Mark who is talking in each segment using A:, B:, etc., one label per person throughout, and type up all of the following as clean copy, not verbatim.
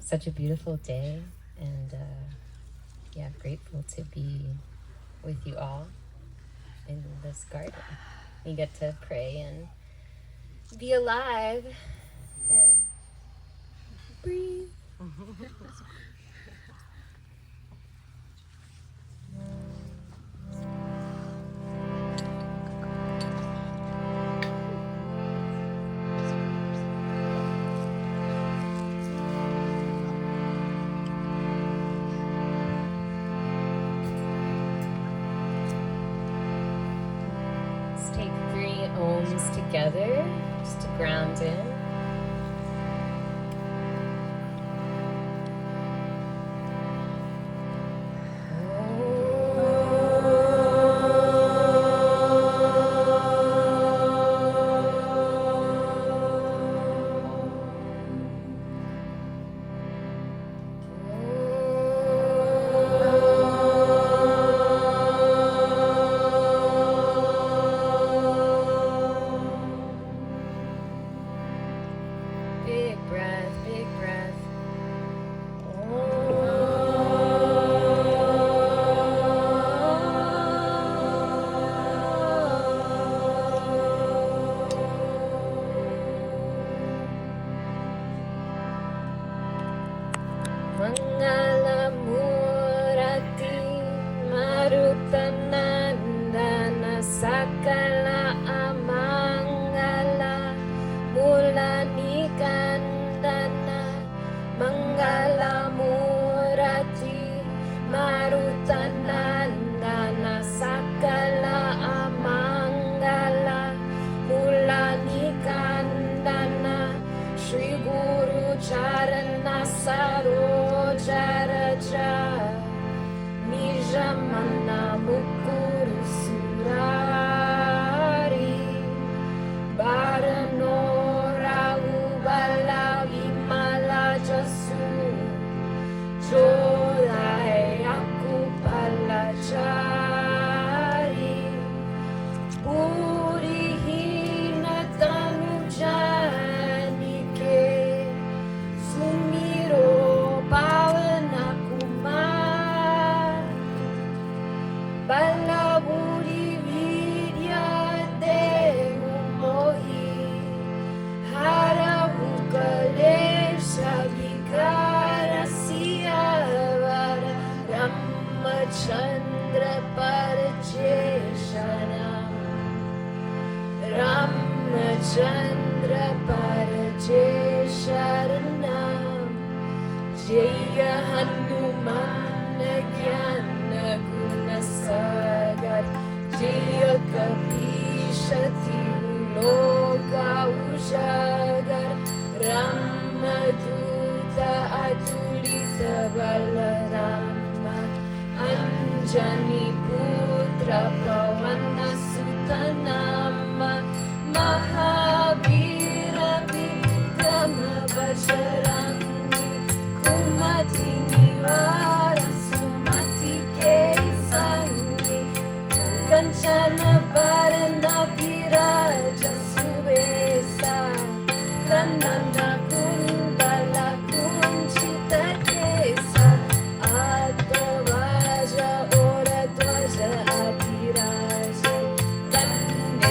A: such a beautiful day, and grateful to be with you all in this garden. We get to pray and be alive and breathe. Take 3 ohms together, just to ground in. Big breath, big breath. Mangala murati marutanandana sakala amangala mulani kandana mangala murati marutanandana sakala amangala mulani kandana Shri Guru Charana Sarojaraja Nijamana Mukuru Surari Baranora Ubala Vimala Jasu Jolai Akupalachari Puri Hina Tanujanike Sumiro Pavana Kumar Balaburi Vidya Devu Mohi Haravukalesha Vikara Siyavara Ramachandra Parajeshanam Ramachandra Parajesharanam Jaya Hanuman Gyana Guna Sagar Jaya Kapishati Loka Ujagar Ramaduta Atulita Balarama Anjani Putra Pavana Sutanama Mahavira Vikrama Vajarangi Kumati Nivara Sumati Kesangi Kanchana Varana Viraja Subesa Kananda Kundala Kunchita Kesa Adavaja Ora Dvaja Adiraja Kande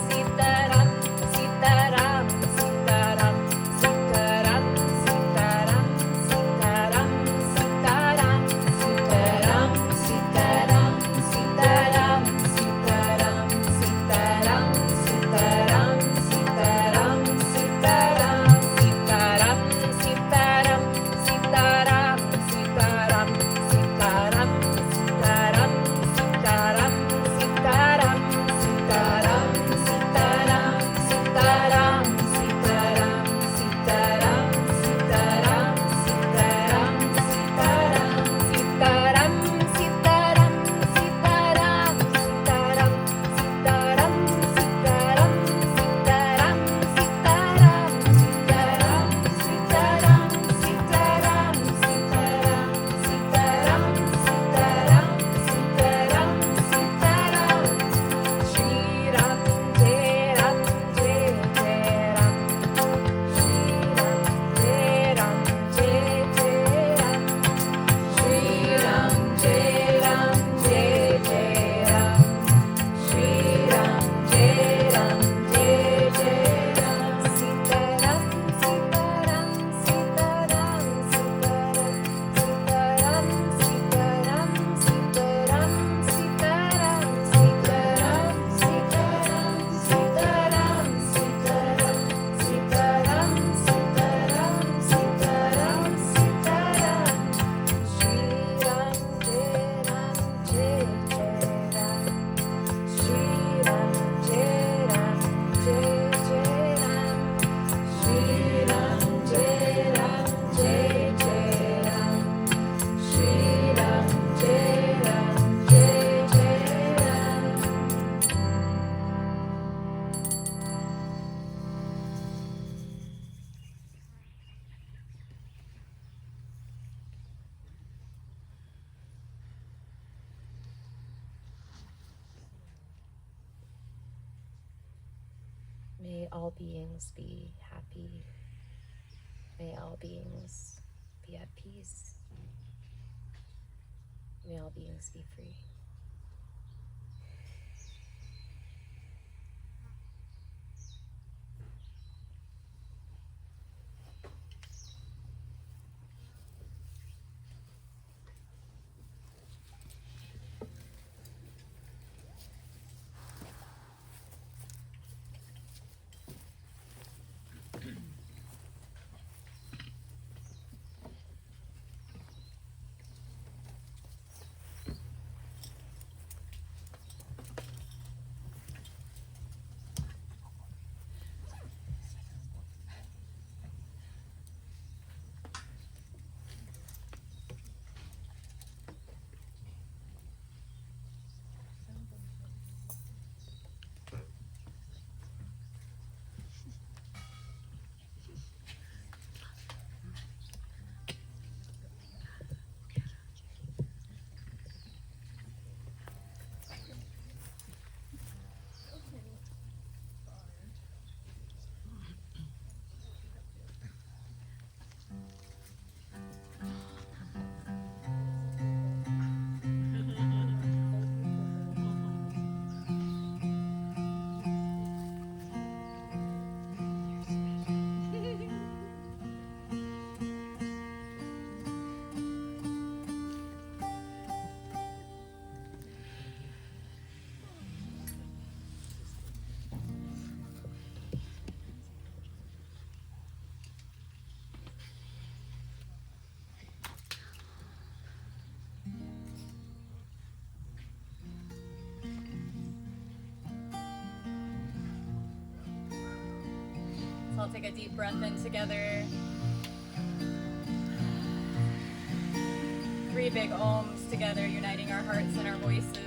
B: Sitaram, Sitaram,
A: all beings be happy. May all beings be at peace. May all beings be free.
B: So I'll take a deep breath in together. 3 big ohms together, uniting our hearts and our voices.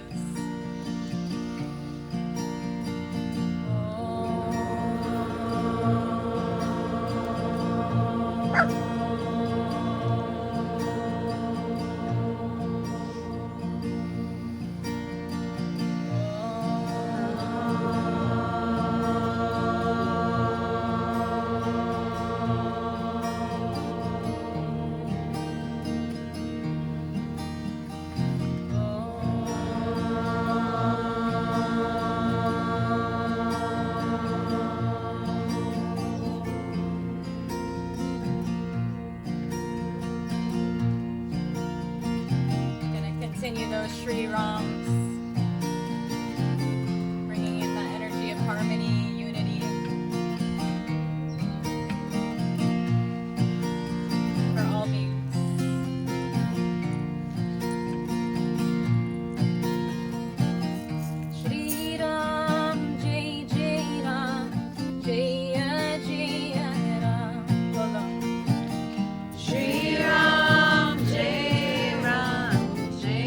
B: Continue those Shri Rams, bringing in that energy of harmony, unity. For all beings. Shri Ram, Jai Jai Ram, Jaya Jaya Ram. Hold on. Shri Ram, Jai Ram. Jai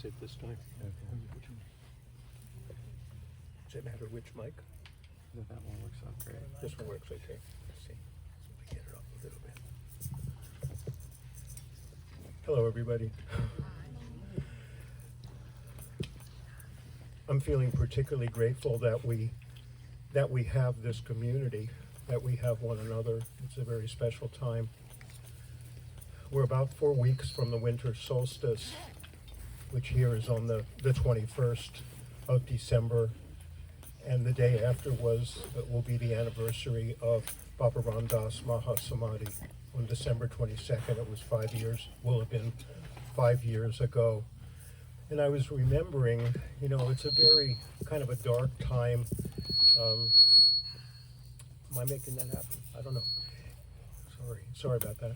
C: sit this time.
D: Okay.
C: Does it matter which mic?
D: That one works out great.
C: This one works okay. Let's see. Let me get it up a little bit. Hello, everybody. I'm feeling particularly grateful that we have this community, that we have one another. It's a very special time. We're about 4 weeks from the winter solstice, which here is on the 21st of December. And the day after will be the anniversary of Baba Ram Das Mahasamadhi. On December 22nd, it was 5 years, will have been 5 years ago. And I was remembering, it's a very kind of a dark time. Am I making that happen? I don't know. Sorry about that.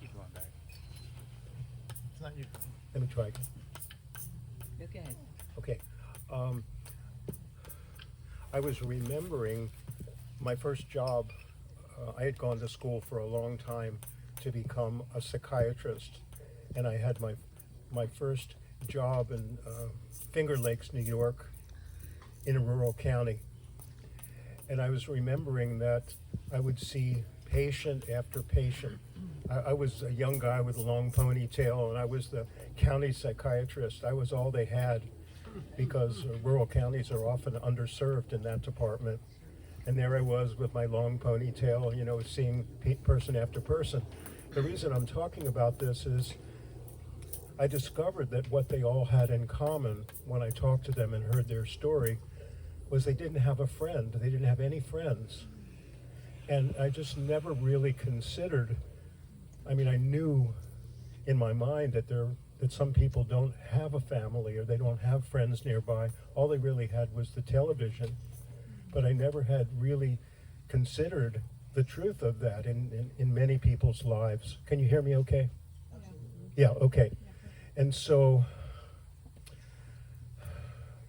D: Keep going back. It's not you.
C: Let me try again.
D: Okay.
C: Okay. I was remembering my first job. I had gone to school for a long time to become a psychiatrist, and I had my first job in Finger Lakes, New York, in a rural county. And I was remembering that I would see patient after patient. I was a young guy with a long ponytail, and I was the county psychiatrist. I was all they had, because rural counties are often underserved in that department. And there I was with my long ponytail, seeing person after person. The reason I'm talking about this is I discovered that what they all had in common when I talked to them and heard their story was they didn't have a friend. They didn't have any friends. And I just never really considered, I knew in my mind that some people don't have a family, or they don't have friends nearby. All they really had was the television. But I never had really considered the truth of that in many people's lives. Can you hear me okay? Yeah, okay. And so,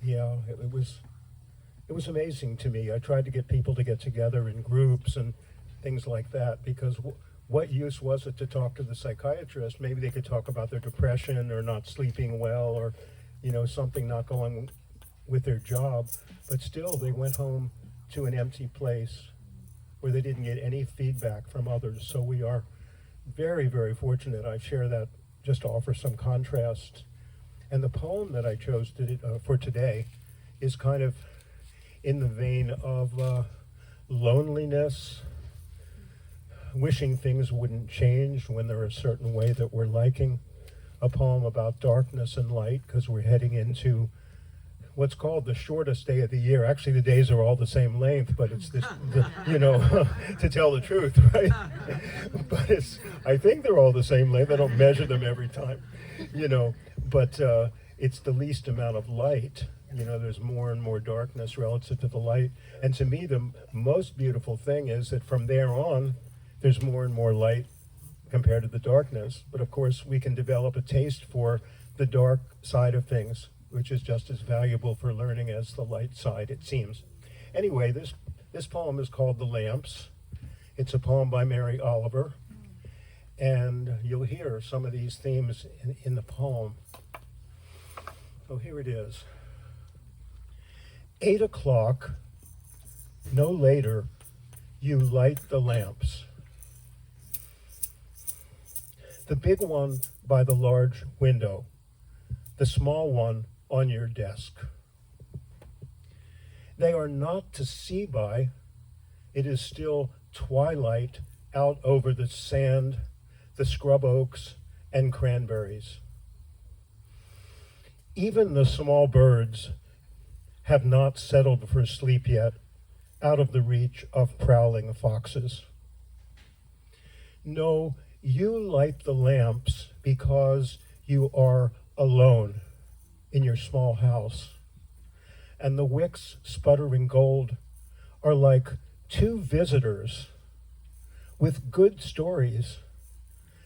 C: it was amazing to me. I tried to get people to get together in groups and things like that, because what use was it to talk to the psychiatrist? Maybe they could talk about their depression or not sleeping well, or something not going with their job, but still they went home to an empty place where they didn't get any feedback from others. So we are very, very fortunate. I share that just to offer some contrast. And the poem that I chose for today is kind of in the vein of loneliness, wishing things wouldn't change when they're a certain way that we're liking. A poem about darkness and light, because we're heading into what's called the shortest day of the year. Actually, the days are all the same length, but it's this, to tell the truth, right? But I think they're all the same length. I don't measure them every time, but it's the least amount of light. There's more and more darkness relative to the light. And to me, the most beautiful thing is that from there on, there's more and more light compared to the darkness. But of course, we can develop a taste for the dark side of things, which is just as valuable for learning as the light side, it seems. Anyway, this poem is called The Lamps. It's a poem by Mary Oliver. And you'll hear some of these themes in the poem. Oh, here it is. 8 o'clock, no later, you light the lamps. The big one by the large window, the small one on your desk. They are not to see by. It is still twilight out over the sand, the scrub oaks, and cranberries. Even the small birds have not settled for sleep yet, out of the reach of prowling foxes. No, you light the lamps because you are alone in your small house, and the wicks sputtering gold are like 2 visitors with good stories.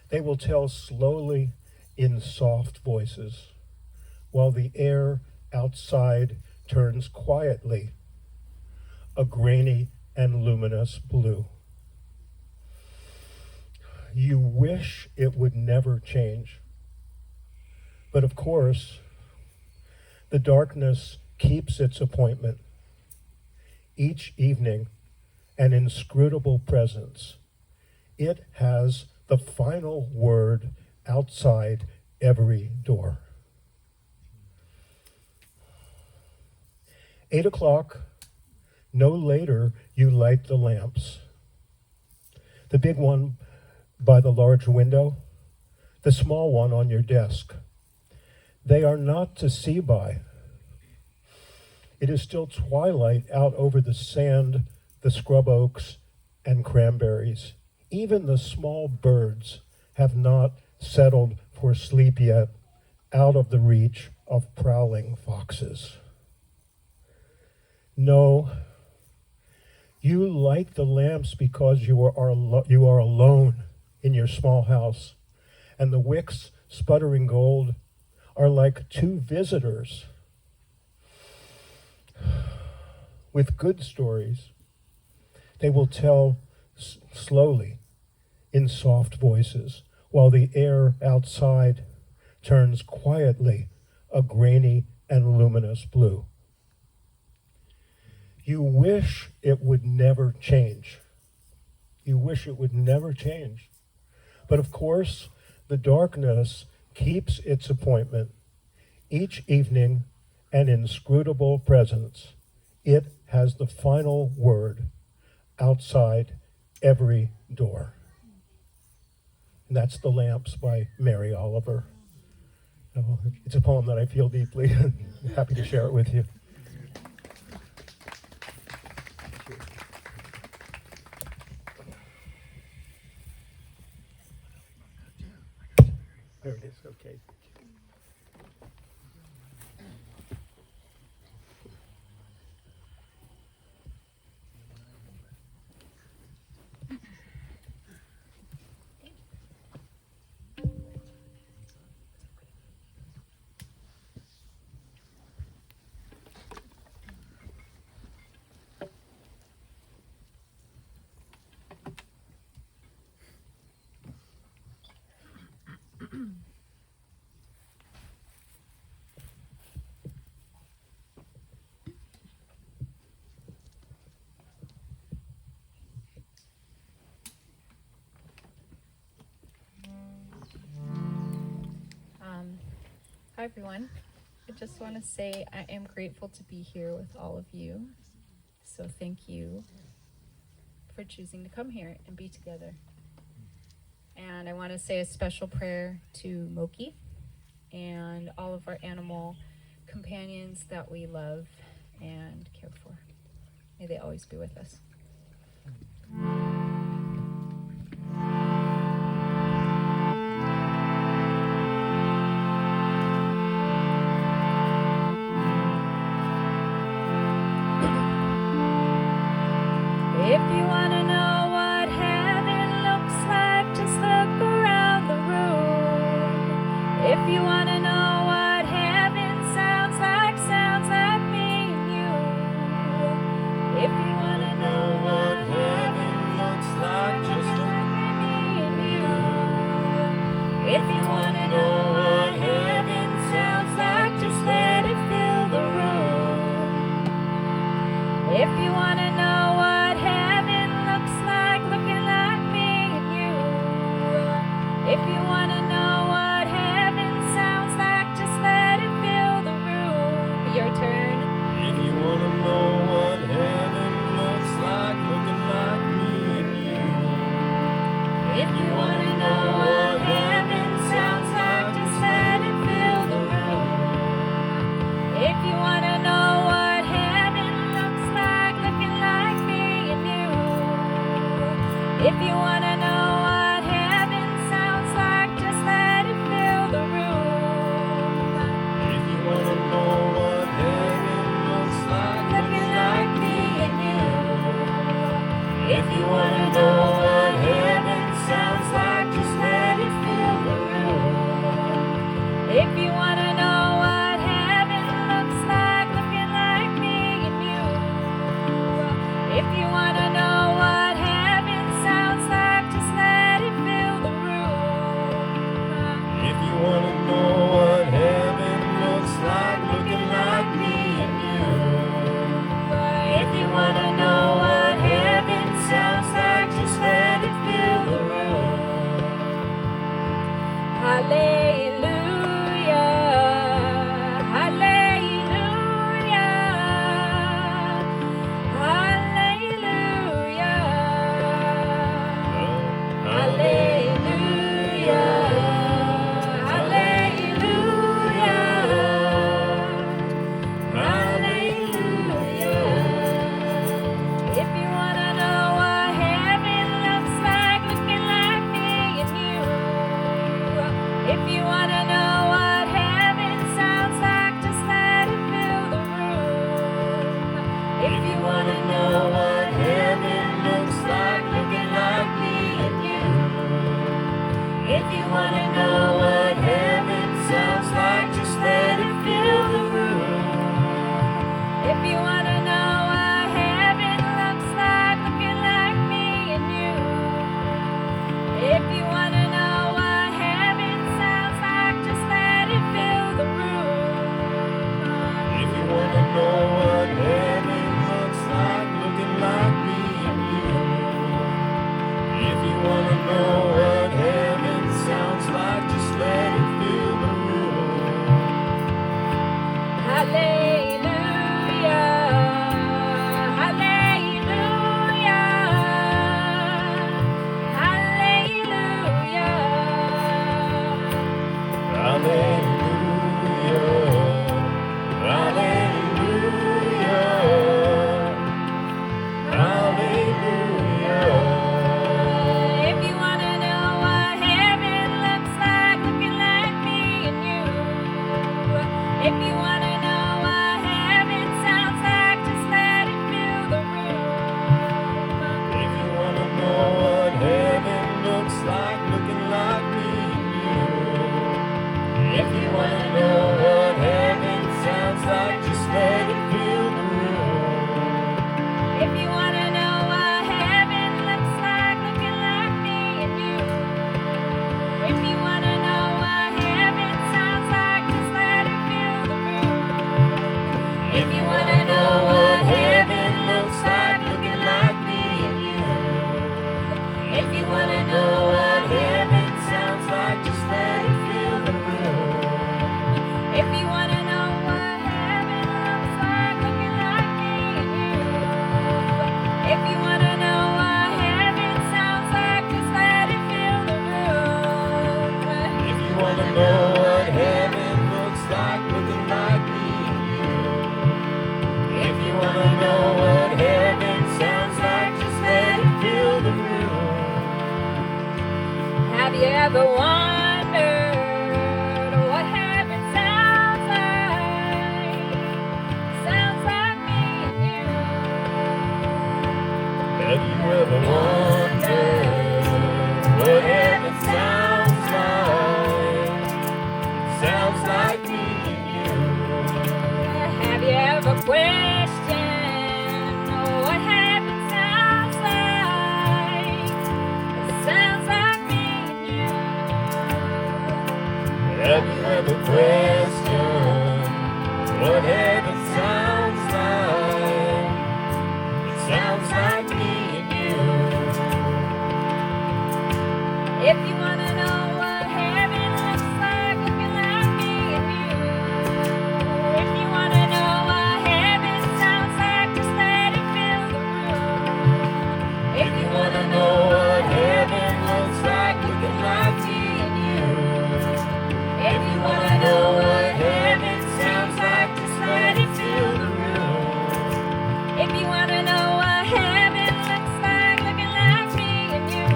C: They will tell slowly in soft voices, while the air outside turns quietly a grainy and luminous blue. You wish it would never change. But of course, the darkness keeps its appointment. Each evening, an inscrutable presence. It has the final word outside every door. 8 o'clock, no later, you light the lamps. The big one by the large window, the small one on your desk. They are not to see by. It is still twilight out over the sand, the scrub oaks, and cranberries. Even the small birds have not settled for sleep yet, out of the reach of prowling foxes. No, you light the lamps because you are alone in your small house, and the wicks, sputtering gold, are like two visitors with good stories. They will tell slowly in soft voices, while the air outside turns quietly a grainy and luminous blue. You wish it would never change. You wish it would never change. But of course, the darkness keeps its appointment. Each evening, an inscrutable presence. It has the final word outside every door. And that's The Lamps by Mary Oliver. It's a poem that I feel deeply and happy to share it with you. There it is, okay.
B: Hi everyone. I just want to say I am grateful to be here with all of you. So thank you for choosing to come here and be together. And I want to say a special prayer to Moki and all of our animal companions that we love and care for. May they always be with us.
E: If you want to know what heaven looks like, just look around the room. If you want to know what heaven sounds like me and you. If you want to know what heaven looks like, just look at me and you. If you want to know what heaven sounds like, just let it fill the room. If you want to know what heaven looks like, looking like me and you. If you want to know what heaven sounds like, just let it fill the room. Your turn.
F: If you want to know what heaven looks like, looking like me and you.
E: If you want to know what heaven sounds like, just let it fill the room. If you want to know what heaven looks like, looking like me and you. If you want to know what heaven sounds like, just let it fill the room.
F: If you want to know what heaven looks like,
E: Looking like me and you.
F: if you want to know what heaven sounds like, just let it fill the room.
E: If you want to know what heaven looks like, looking like me and you. If you want to know what heaven sounds like, just let it fill the
F: know what heaven sounds like, just let it fill the room.
E: Hallelujah, hallelujah, hallelujah.
F: Hallelujah, hallelujah, hallelujah.
E: If you want to know what heaven looks like, looking like me and you. If you want to know what heaven sounds like, just let it fill the room.
F: If you want to know what heaven looks like, looking like me and you. If you want to know what heaven sounds like, just let it fill the room.
E: If you want to know what heaven looks like, looking like me and you. If you want to know what heaven sounds like, just let it fill the room.
F: If you want to know what heaven looks like, looking like me and you. If you want to know what heaven sounds like, just let it fill the room.
E: If you want to know what heaven looks like, looking like me and you. If you want to know what heaven sounds like, just let it fill the room.
F: If you want to know what heaven looks like, looking like me and you. If you want to know what heaven sounds like, just let it fill the room.
E: Have you ever wondered what heaven sounds like? Sounds like me and you.
F: Have you ever wondered what heaven sounds like? Sounds like me and you.
E: Have you ever questioned what heaven sounds like? Sounds like me and you.
F: Have you ever questioned what heaven sounds like? It sounds like me and you.
E: If you want to know what heaven looks like, looking like me and you. If you want to know what heaven sounds like, just let it fill the room.
F: If you want to know what heaven looks like, looking like me and you. If you want to know what heaven sounds like, just let it fill the room.
E: If you want to know what heaven looks like, looking like me and you.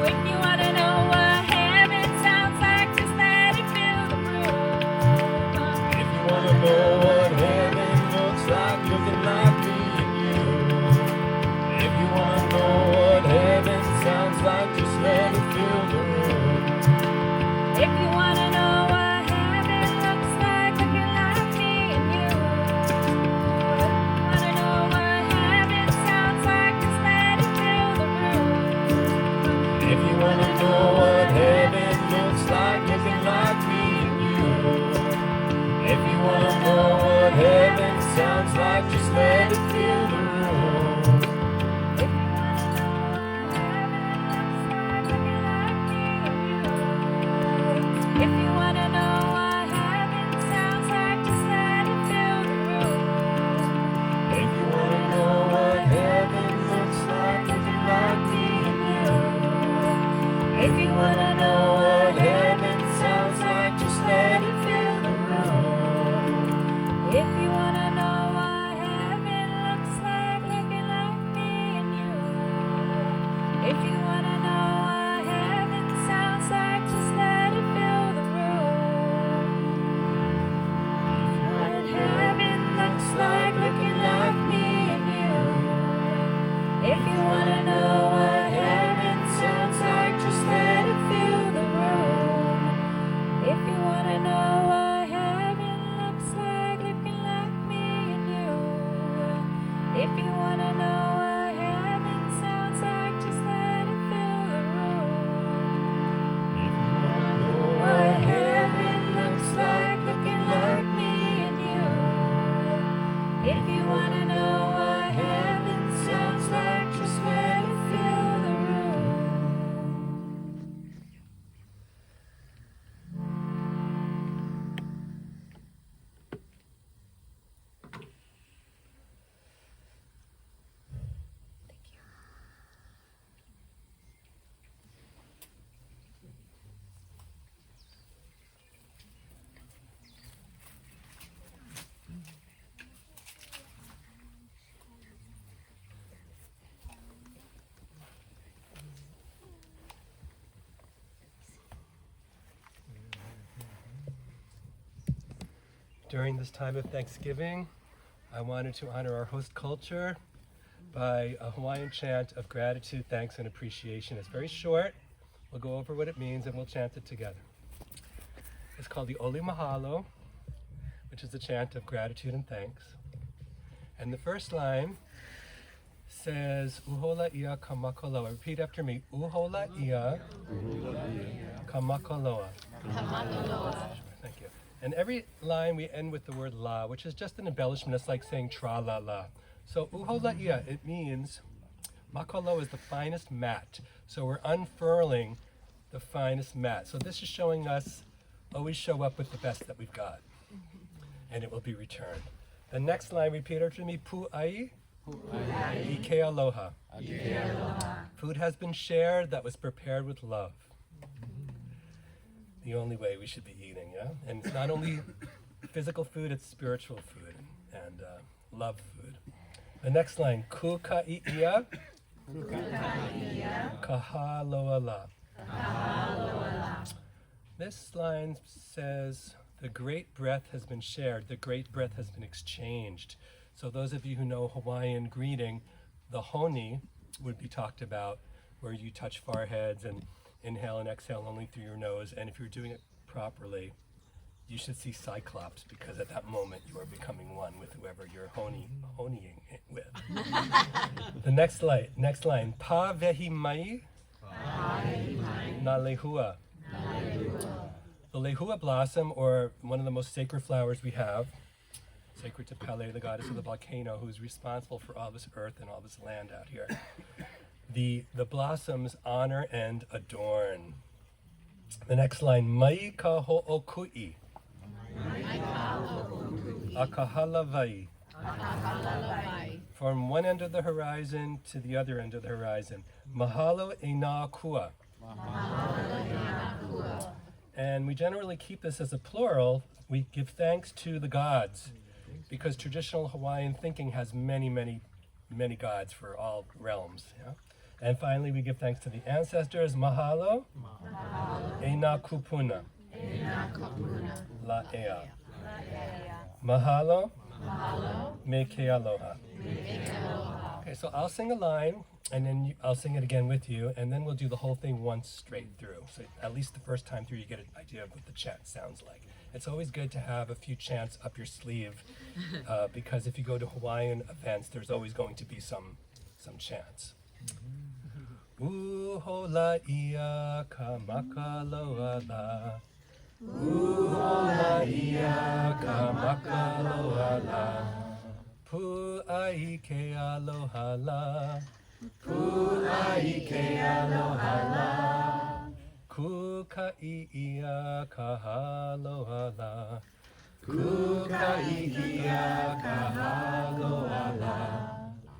E: If you want to know what heaven sounds like, just let it fill the room.
F: If you want to know what heaven looks like, looking like me and you. If you want to know what heaven sounds like, just let it fill the room.
E: If you want to know what heaven looks like, looking like me and you. Want to know what heaven sounds like, just let it fill the room.
F: If you want to know what heaven looks like, looking like me and you. If you want to know what heaven sounds like, just let it fill the room.
E: If you want to know what heaven sounds like, just let it fill the room.
F: If you want to know what heaven looks like, looking like me and you. If you want to know what heaven sounds like, just let it fill the room.
E: If you want to know what heaven looks like, looking like me and you. If you want to know what heaven sounds like, just let it fill the room. What heaven looks like, looking like me and you. If you want to know what heaven sounds like, just let it fill the room. If you want to know what heaven looks like, looking like me and you. If you want to know what heaven sounds like, just let it
G: During this time of Thanksgiving, I wanted to honor our host culture by a Hawaiian chant of gratitude, thanks, and appreciation. It's very short. We'll go over what it means and we'll chant it together. It's called the Oli Mahalo, which is a chant of gratitude and thanks. And the first line says, Uhola ia kamakoloa. Repeat after me. Uhola ia kamakoloa. Thank you. And every line we end with the word la, which is just an embellishment. It's like saying tra la la. So uhola ia, it means makoloa is the finest mat. So we're unfurling the finest mat. So this is showing us always show up with the best that we've got, and it will be returned. The next line, repeat after me. Pu'ai ike aloha. Food has been shared that was prepared with love. The only way we should be eating, yeah? And it's not only physical food, it's spiritual food and love food. The next line, kuka'iia kahaloala. This line says, the great breath has been shared, the great breath has been exchanged. So those of you who know Hawaiian greeting, the honi would be talked about, where you touch foreheads and inhale and exhale only through your nose. And if you're doing it properly, you should see cyclops, because at that moment you are becoming one with whoever you're honeying it with. The next line, pa vehi mai na lehua. The lehua blossom, or one of the most sacred flowers we have, sacred to Pele, the goddess of the volcano, who's responsible for all this earth and all this land out here. The blossoms honor and adorn. The next line, mai ka ho'okui. Akahalavai. From one end of the horizon to the other end of the horizon. Mahalo e nā kua. And we generally keep this as a plural. We give thanks to the gods, because traditional Hawaiian thinking has many, many, many gods for all realms. Yeah? And finally, we give thanks to the ancestors. Mahalo e nā kupuna. La ea. Mahalo me ke aloha. Okay, so I'll sing a line, and then I'll sing it again with you, and then we'll do the whole thing once straight through. So at least the first time through, you get an idea of what the chant sounds like. It's always good to have a few chants up your sleeve, because if you go to Hawaiian events, there's always going to be some chants. Uhola ia ka makaloa la. Uhola ia ka makaloa la. Pu'ai ke aloha la. Pu'ai ke aloha la. Kuka'iia ka haloa la. Kuka'iia ka haloa la.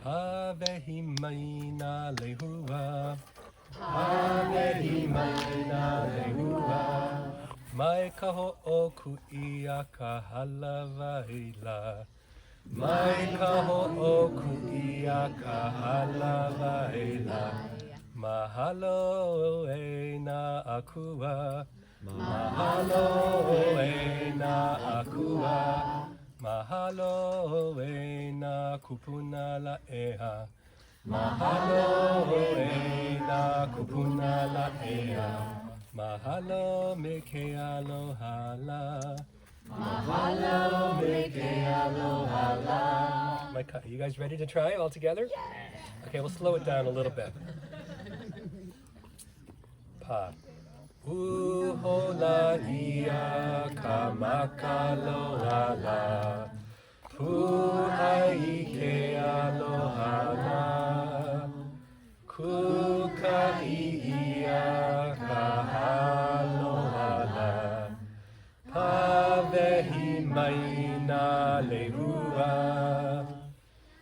G: Pavehi mai na lehua. Pavehi mai na lehua. Mai ka ho'oku'ia ka halavai la. Mai ka ho'oku'ia ka halavai la. Mahalo e na akua. Mahalo e na akua. Mahalo e na kupuna la ea. Mahalo e na kupuna la ea. Mahalo me ke aloha la. Mahalo me ke aloha la. You guys ready to try all together? Yeah. Okay, we'll slow it down a little bit. Pa. Uhola ia ka makaloa la. Pu'ai ke aloha la. Kuka'iia ka haloa la. Pavehi mai na lehua.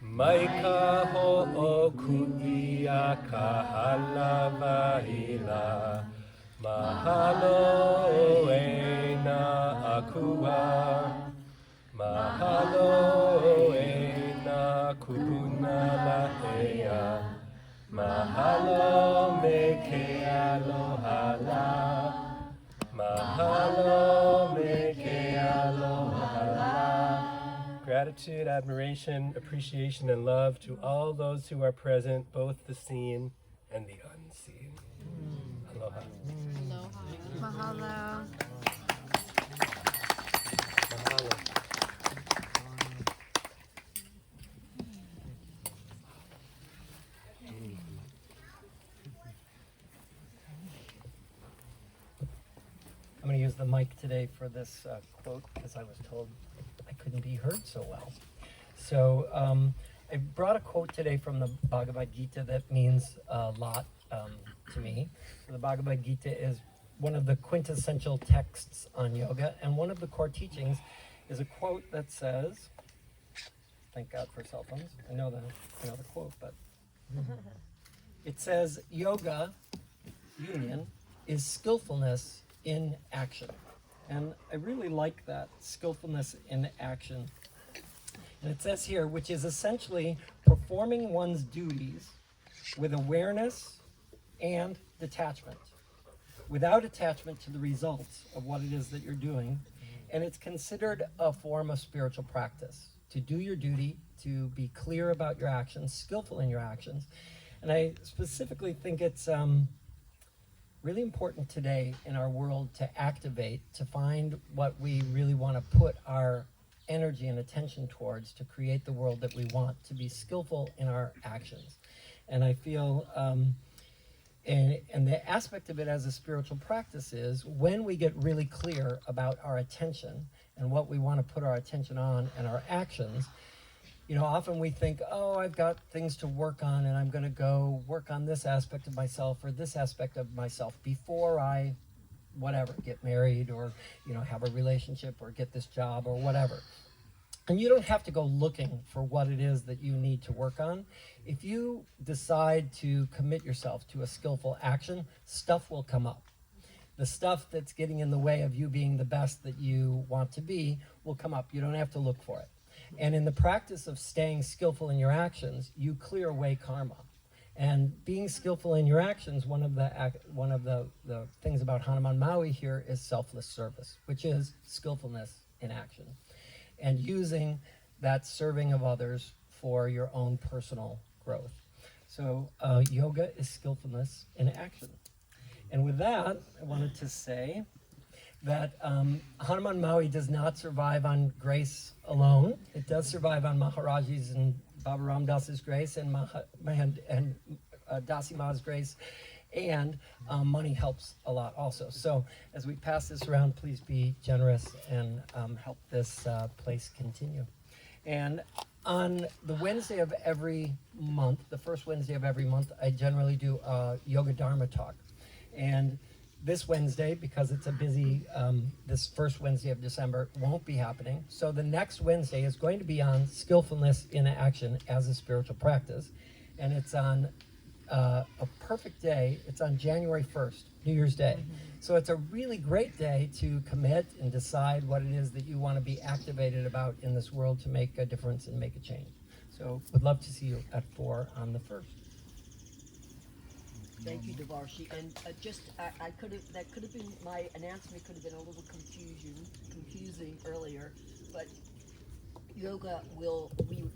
G: Mai ka ho'oku'ia ka halavai la. Mahalo e na akua. Mahalo e na kupuna la ea. Mahalo me ke aloha la. Mahalo me ke aloha la. gratitude, admiration, appreciation, and love to all those who are present, both the seen and the unseen. Aloha.
B: Mahalo.
H: I'm going to use the mic today for this quote because I was told I couldn't be heard so well. So I brought a quote today from the Bhagavad Gita that means a lot to me. So the Bhagavad Gita is one of the quintessential texts on yoga, and one of the core teachings is a quote that says, thank God for cell phones, I know the quote, but it says, yoga, union, is skillfulness in action. And I really like that, skillfulness in action. And it says here, which is essentially performing one's duties with awareness and detachment, without attachment to the results of what it is that you're doing. And it's considered a form of spiritual practice, to do your duty, to be clear about your actions, skillful in your actions. And I specifically think it's really important today in our world to activate, to find what we really want to put our energy and attention towards to create the world that we want, to be skillful in our actions. And I feel, and the aspect of it as a spiritual practice is when we get really clear about our attention and what we want to put our attention on and our actions. You know, often we think, oh, I've got things to work on and I'm going to go work on this aspect of myself or this aspect of myself before I, whatever, get married or, you know, have a relationship or get this job or whatever. And you don't have to go looking for what it is that you need to work on. If you decide to commit yourself to a skillful action, stuff will come up. The stuff that's getting in the way of you being the best that you want to be will come up. You don't have to look for it. And in the practice of staying skillful in your actions, you clear away karma. And being skillful in your actions, one of the things about Hanuman Maui here is selfless service, which is skillfulness in action. And using that serving of others for your own personal growth. So yoga is skillfulness in action. And with that, I wanted to say that Hanuman Maui does not survive on grace alone. It does survive on Maharaji's and Baba Ram Das's grace and Dasi Ma's grace, and money helps a lot also. So as we pass this around, please be generous and help this place continue. And on the Wednesday of every month, the first Wednesday of every month, I generally do a yoga dharma talk. And this Wednesday, because it's a busy, this first Wednesday of December won't be happening. So the next Wednesday is going to be on skillfulness in action as a spiritual practice. And it's on a perfect day. It's on January 1st, New Year's Day. So it's a really great day to commit and decide what it is that you want to be activated about in this world to make a difference and make a change. So would love to see you at 4 on the 1st.
I: Thank you, Devarshi. And I could have, that could have been, my announcement could have been a little confusing earlier, but yoga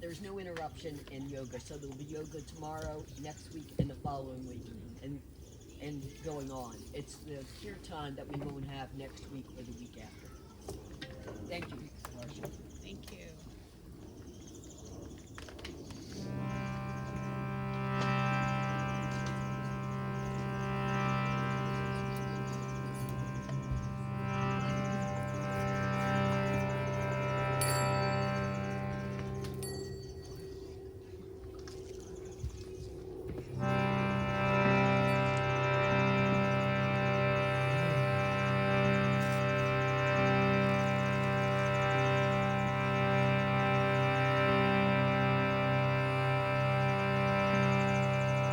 I: there's no interruption in yoga, so there'll be yoga tomorrow, next week, and the following week, and going on. It's the Kirtan that we won't have next week or the week after. Thank you, Devarshi.
B: Thank you.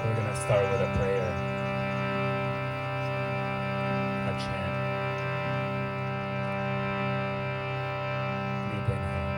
F: We're going to start with a prayer, a chant. Deep inhale.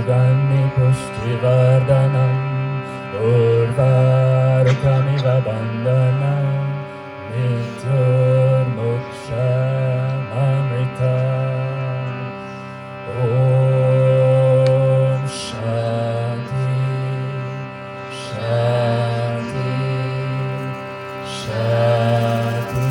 F: Ganni Pushtivardhanam Urvarukamiva Bandhanam Mrityurmokshamamritam. Om Shanti, Shanti, Shanti.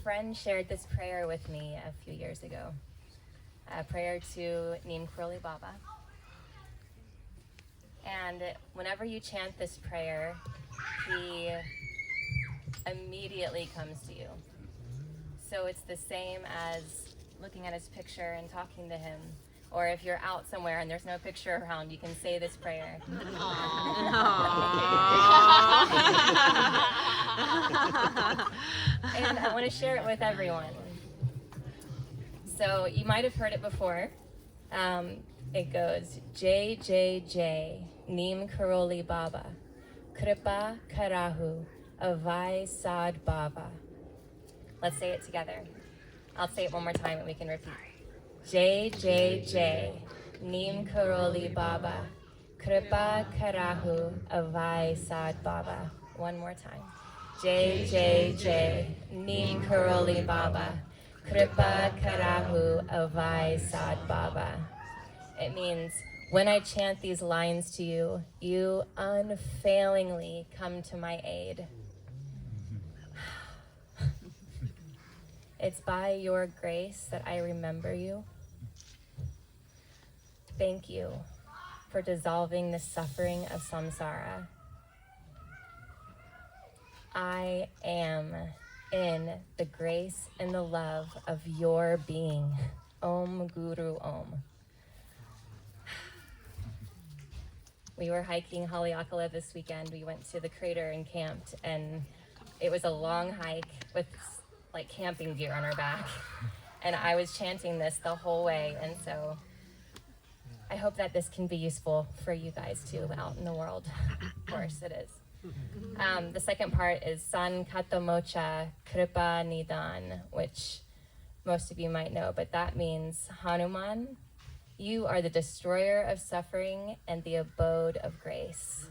A: friend shared this prayer with me a few years ago. A prayer to Neem Karoli Baba. And whenever you chant this prayer, he immediately comes to you. So it's the same as looking at his picture and talking to him. Or if you're out somewhere and there's no picture around, you can say this prayer. And I want to share it with everyone. So you might have heard it before. It goes, Jai Jai Jai, Neem Karoli Baba, Kripa Karahu, Avai Sad Baba. Let's say it together. I'll say it one more time and we can repeat. Jai Jai Jai, Neem Karoli Baba, Kripa Karahu, Avai Sad Baba. One more time. Jai Jai Jai, Neem Karoli Baba, Kripa Karahu, Avai Sad Baba. It means, when I chant these lines to you, you unfailingly come to my aid. It's by your grace that I remember you. Thank you for dissolving the suffering of samsara. I am in the grace and the love of your being. Om Guru Om. We were hiking Haleakala this weekend. We went to the crater and camped, and it was a long hike with like camping gear on our back. And I was chanting this the whole way, and so I hope that this can be useful for you guys too out in the world. Of course it is. The second part is San Katamocha Kripa Nidan, which most of you might know, but that means Hanuman, you are the destroyer of suffering and the abode of grace.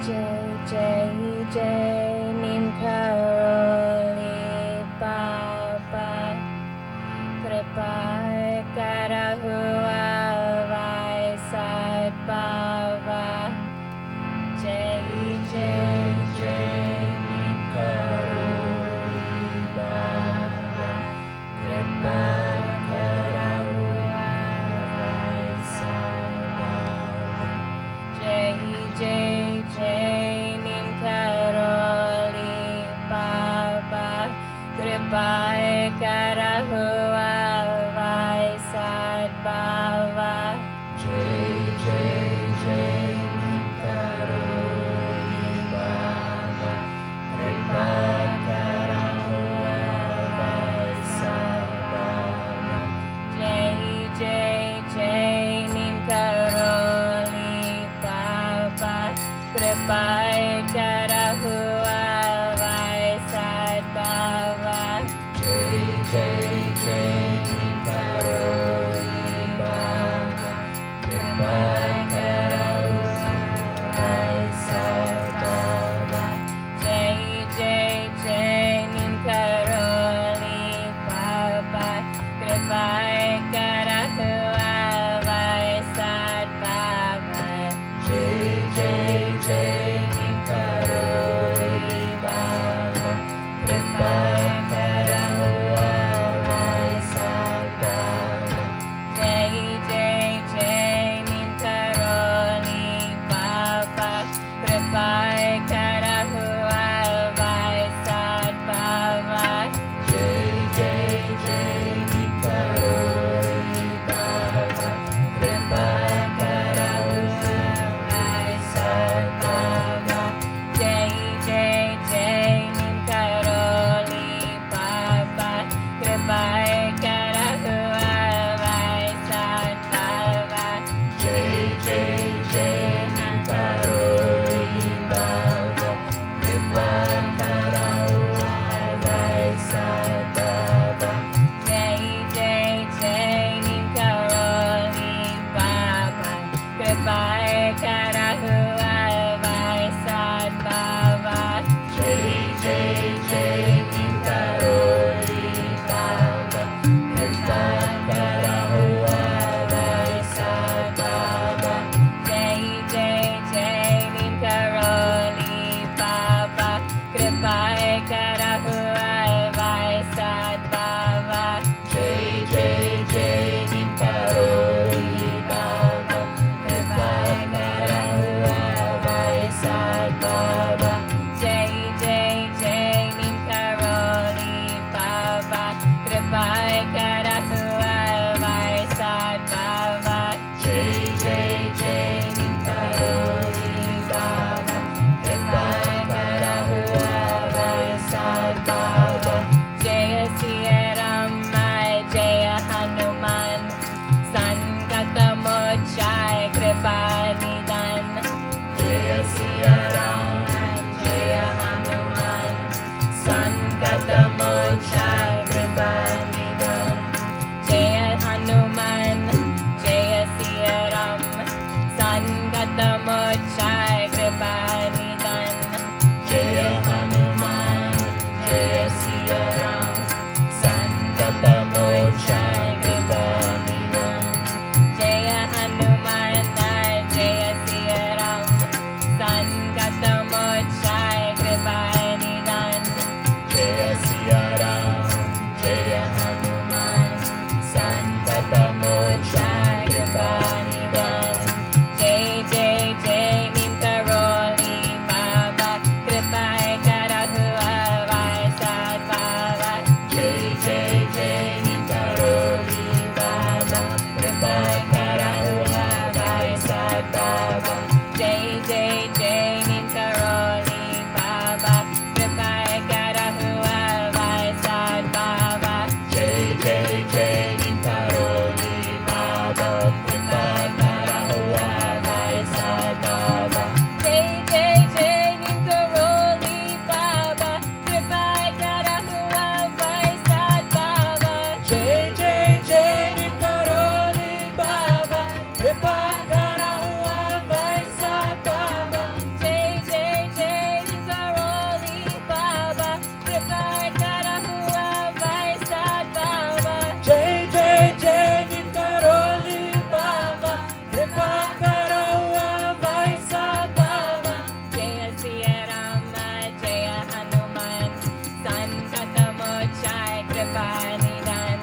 A: Jai Jai Jai Neem Karoli Baba, Kripa Karahu Avai Sad Baba. Jai Jai Jai Neem Karoli Baba, Kripa Karahu Avai Sad Baba. Jai Jai Jai Neem Karoli Baba, Kripa Karahu Avai Sad Baba. Jai Jai Jai Neem Karoli Baba, Kripa Karahu Avai Sad Baba. Jai Jai Jai Neem Karoli Baba, Kripa Karahu Avai Sad Baba. Jai Jai Jai Neem Karoli Baba, Kripa Karahu Avai Sad Baba. Jai Jai Jai Neem Karoli Baba, Kripa Karahu Avai Sad Baba. Jai Jai Jai
E: Karahua Vai Sad Baba. Jai Jai Jai Nimkaroli Baba. Kripa Karahua Vai Sad Baba. Jai Jai Jai Nimkaroli Baba. Kripa Karahua Vai Sad Baba. Jai Jai Jai Nimkaroli Baba. Kripa Karahua Vai Sad Baba. Jai Jai Jai Nimkaroli Baba. Kripa Karahua Vai Sad Baba. Jai Jai Jai Nimkaroli Baba. Kripa Karahua Vai Sad Baba. Jaya Siya Rama, Jaya Hanuman, Sankata Mochai Kripa Nidan. Jaya Siya Rama, Jaya Hanuman, Sankata Mochai Kripa Nidan. Jaya Hanuman, Jaya Siya Rama, Sankata Mochai Kripa Nidan. Jaya Hanuman, Jaya Siya Rama, Sankata Mochai Kripa Nidan. Jaya Hanuman, Jaya Siya Rama, Sankata Mochai Kripa Nidan. Jaya Siya Rama, Jaya Hanuman, Sankata Mochai Kripa Nidan. Jai Jai Jai Nimkaroli Baba. Kripa Karahua Vai Sad Baba. Jai Jai Jai Nimkaroli Baba. Kripa Karahua Vai Sad Baba. Jai Jai Jai Nimkaroli Baba. Kripa Karahua Vai Sad Baba. Jai Jai Jai Nimkaroli Baba. Kripa Karahua Vai Sad Baba. Jai Jai Jai Nimkaroli Baba. Kripa Karahua Vai Sad Baba. Jai Jai Jai Nimkaroli Baba. Kripa Karahua Vai Sad Baba. Jai Jai Jai Nimkaroli Baba. Kripa Karahua Vai Sad Baba. Jai Jai Jai Nimkaroli Baba. Kripa Karahua Vai Sad Baba. Jaya Siya Rama, Jaya Hanuman, Sankata Mochai Kripa Nidan.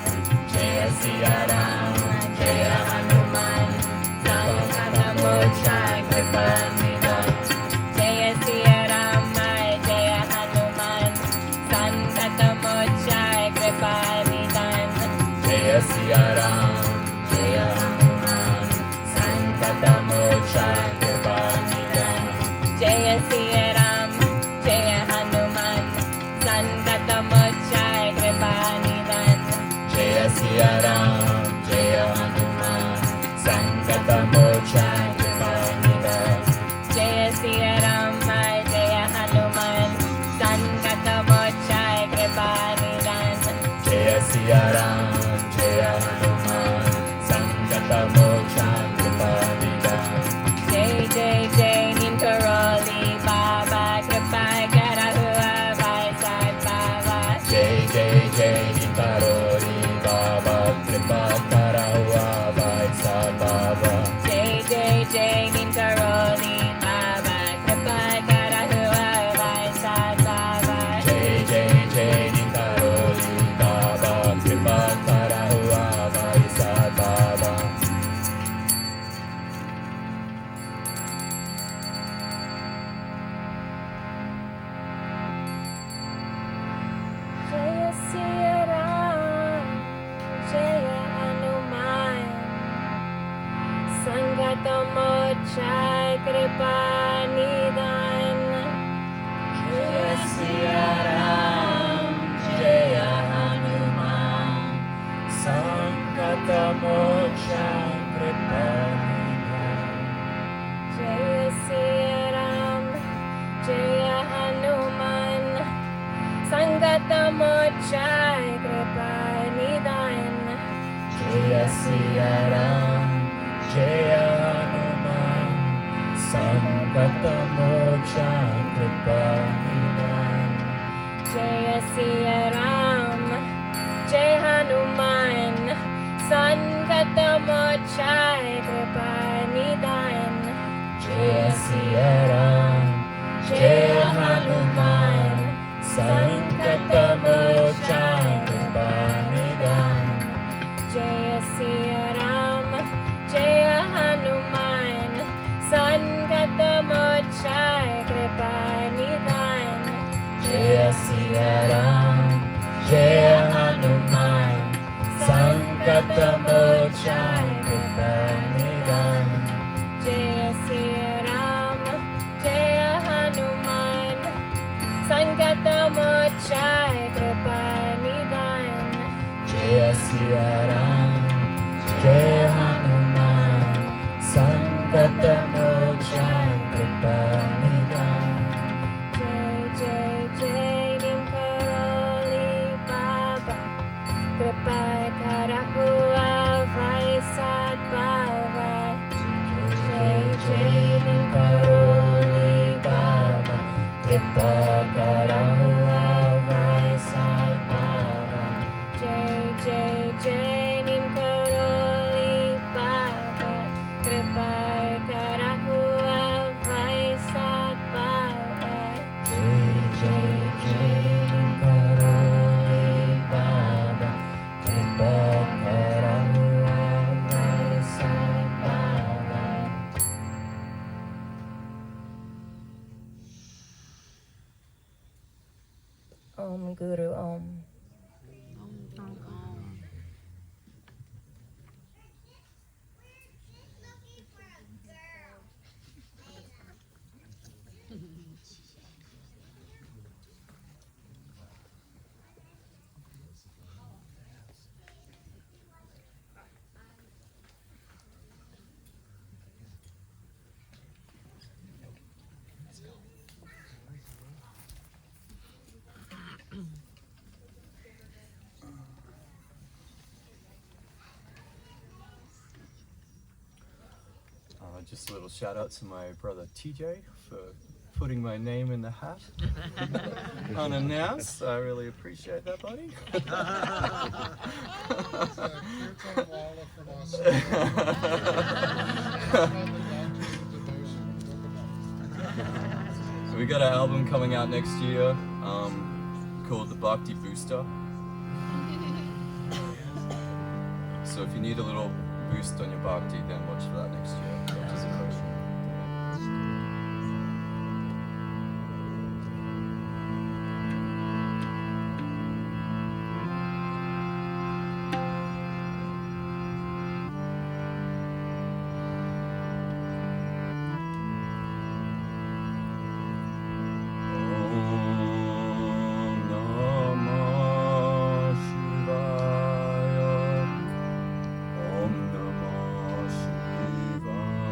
E: Jaya Siya Rama, Jaya Hanuman, Sankata Mochai Kripa Nidan. Jaya Siya Rama, Jaya Hanuman, Sankata Mochai Kripa Nidan. Jaya Siya Rama, Jaya Hanuman, Sankata Mochai Kripa Nidan. Jaya Siya Rama, Jaya Hanuman, Sankata Mochai Kripa Nidan. Jaya Siya Rama, Jaya Hanuman, Sankata Mochai Kripa Nidan. Jaya Siya Rama, Jaya Hanuman, Sankata Mochai Kripa Nidan. Jaya Siya Rama, Jaya Hanuman, Sankata Mochai Kripa Nidan. Jai Jai Jai Nimkaroli Baba. Kripa Karahua Vai Sad Baba. Jai Jai Jai Nimkaroli Baba. Kripa Karahua Vai Sad Baba. Jai Jai Jai Nimkaroli Baba. Kripa Karahua Vai Sad Baba. Jai Jai Jai Nimkaroli Baba. Kripa Karahua Vai Sad Baba. Jaya Siya Ram, Jaya Hanuman, Sankata Mochai Kripa Nidan. Jaya Siya Ram, Jaya Hanuman, Sankata Mochai Kripa Nidan. Jaya Siya Ram, Jaya Hanuman, Sankata Mochai Kripa Nidan. Jaya Siya Ram, Jaya Hanuman,
F: Sangata Moksha Kripa Nidan.
E: Jaya Siya Ram, Jai Hanuman, Sangata Moksha Kripa Nidan.
F: Jaya Siya Ram, Jaya Hanuman, Sangata Moksha Kripa Nidan.
E: Jaya Siya Ram, Jaya Hanuman, Sangata Moksha Kripa Nidan.
F: Jaya Siya Ram, Jaya Hanuman, Sangata Moksha Kripa Nidan.
E: Jaya Siya Ram, Jaya Hanuman, Sangata Moksha Kripa Nidan.
F: Jaya Siya Ram, Jaya Hanuman, Sangata Moksha Kripa Nidan.
E: Jai Jai Jai Nim Karoli Baba, Kripa Karahu Avai Sat Baba. Jai Jai Nim
F: Karoli Baba, Kripa Karahu Avai Sat Baba.
E: Jai Jai Jai Nim Karoli Baba, Kripa Karahu Avai Sat Baba.
F: Jai Jai Jai Karoli Baba, Kripa Karahu Avai Sat Baba.
E: Om Guru Om.
D: Just a little shout out to my brother TJ for putting my name in the hat unannounced. I really appreciate that, buddy. We got an album coming out next year called The Bhakti Booster. So if you need a little boost on your bhakti, then watch for that next year. Which is a question. Om Namah Shivaya.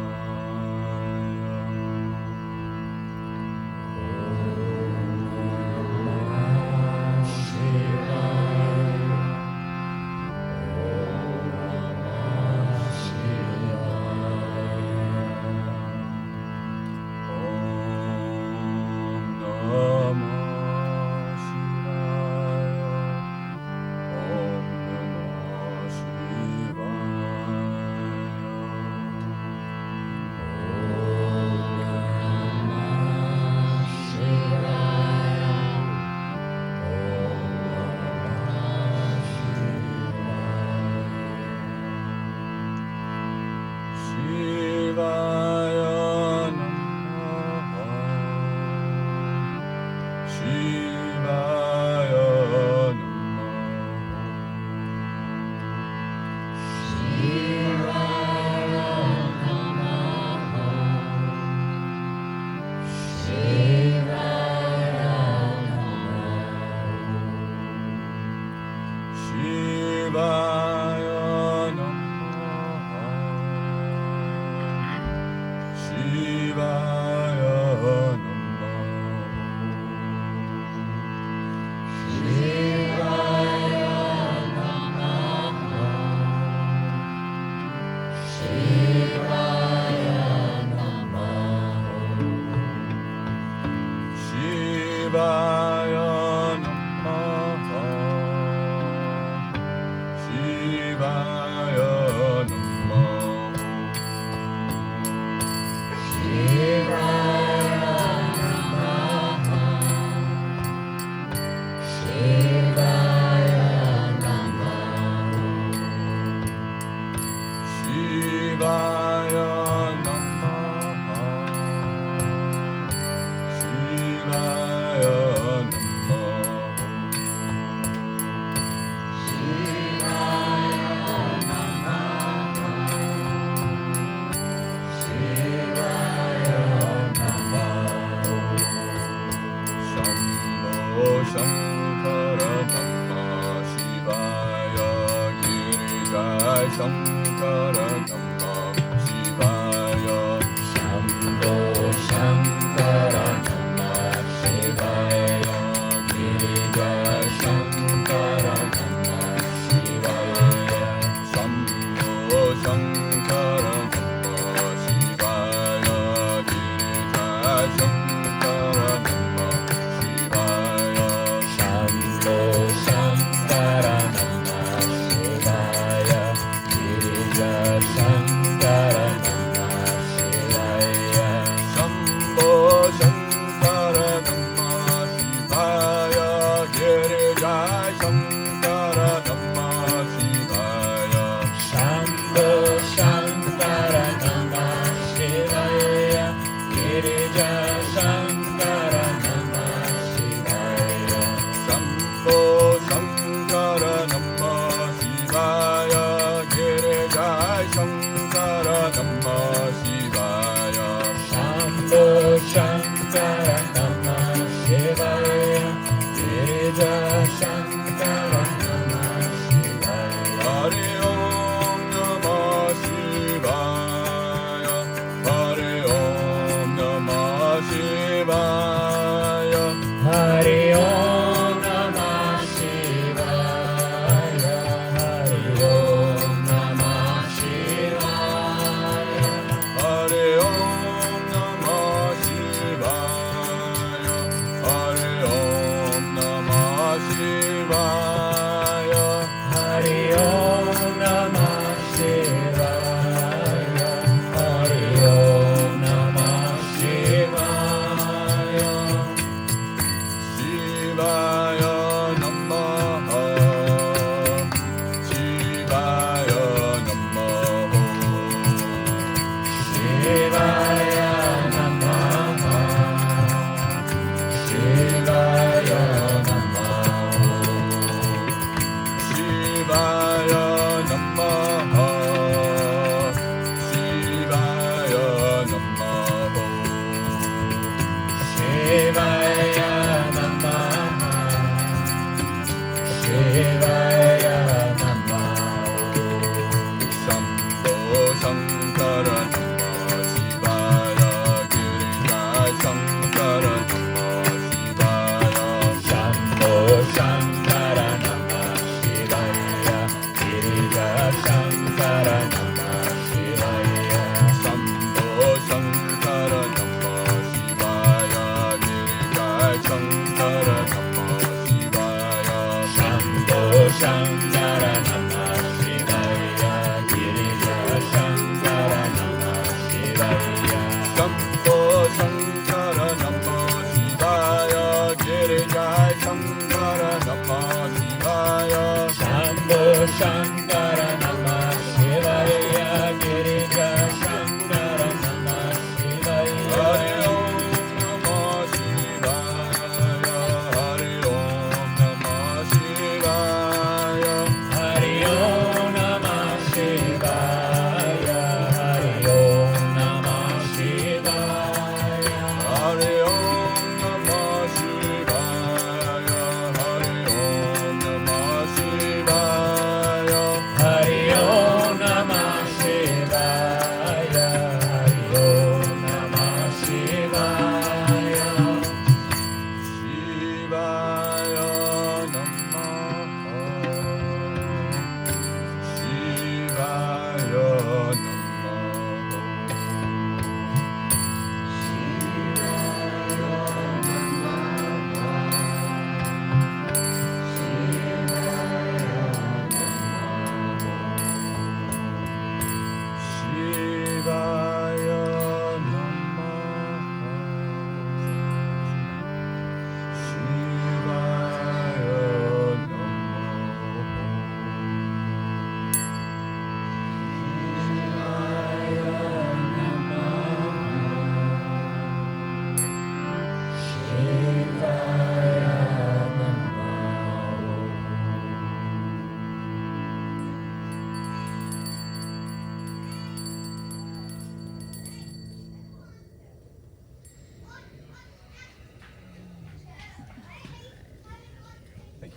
F: Shambho Shankara Namah Shivaya Girija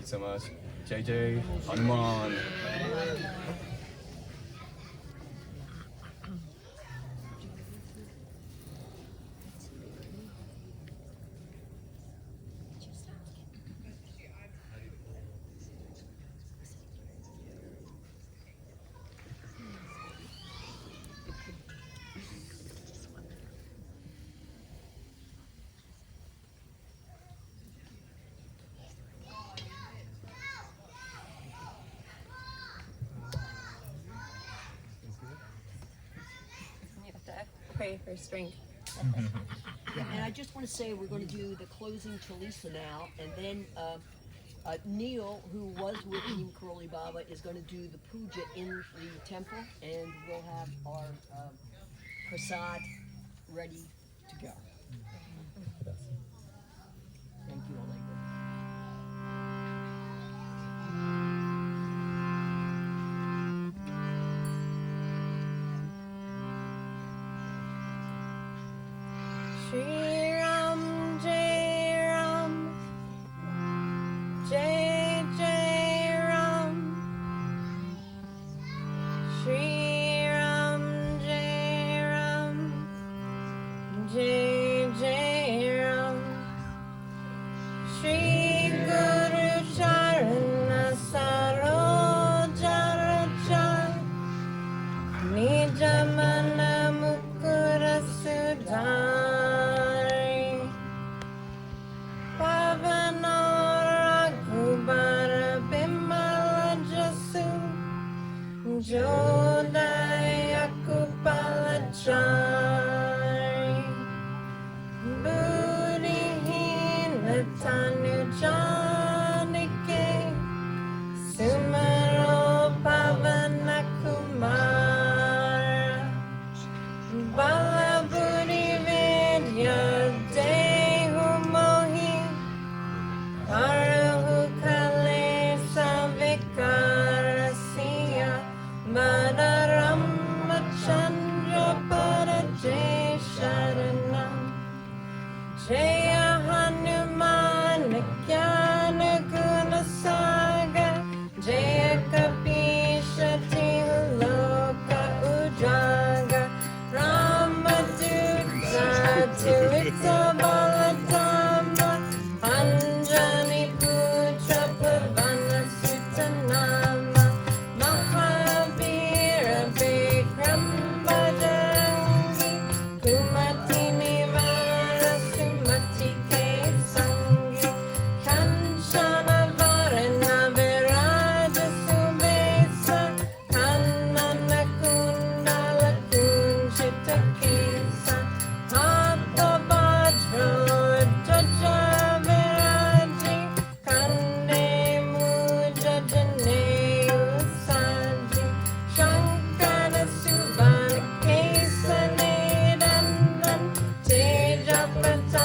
D: you so much. JJ, Hanuman.
A: You have to pray for strength.
I: Yeah, and I just want to say we're going to do the closing Chalisa now, and then Neil, who was with Team Karoli Baba, is going to do the puja in the temple, and we'll have our prasad ready to go. Thank you, Allegra.
E: Shri Ram, Jai Ram, Jai Jai Ram. Shri Ram, Jai Ram, Jai Jai Ram. Shri Guru Charana Saroja Raja, Nijamana Mukura Sudhari. Jodaya Kupalachari Buddhihina Tanu Janike Sumaro Pavana Kumara Bala Buddhi Vidya Dehu Mohi Parahu Kale Savikara Siya Madaramma Chandra Parajay Sharanam Jaya Hanuman Jnana Guna Saga Jaya Kapisha Loka Ujaga Ramaduta Tilita Baladama Anjani Putra Pavana Sutanama Mahavira Vikram Bhajangi Kumati Nivara Sumati Kesangi Kanchana Varana Viraja Subesa Kanana Kundala Kunchita Kisa Hatha Vajra Jaja Viraji Kande Muja Jane Usaji Shankara Subhana Kesane Dandan Teja Prata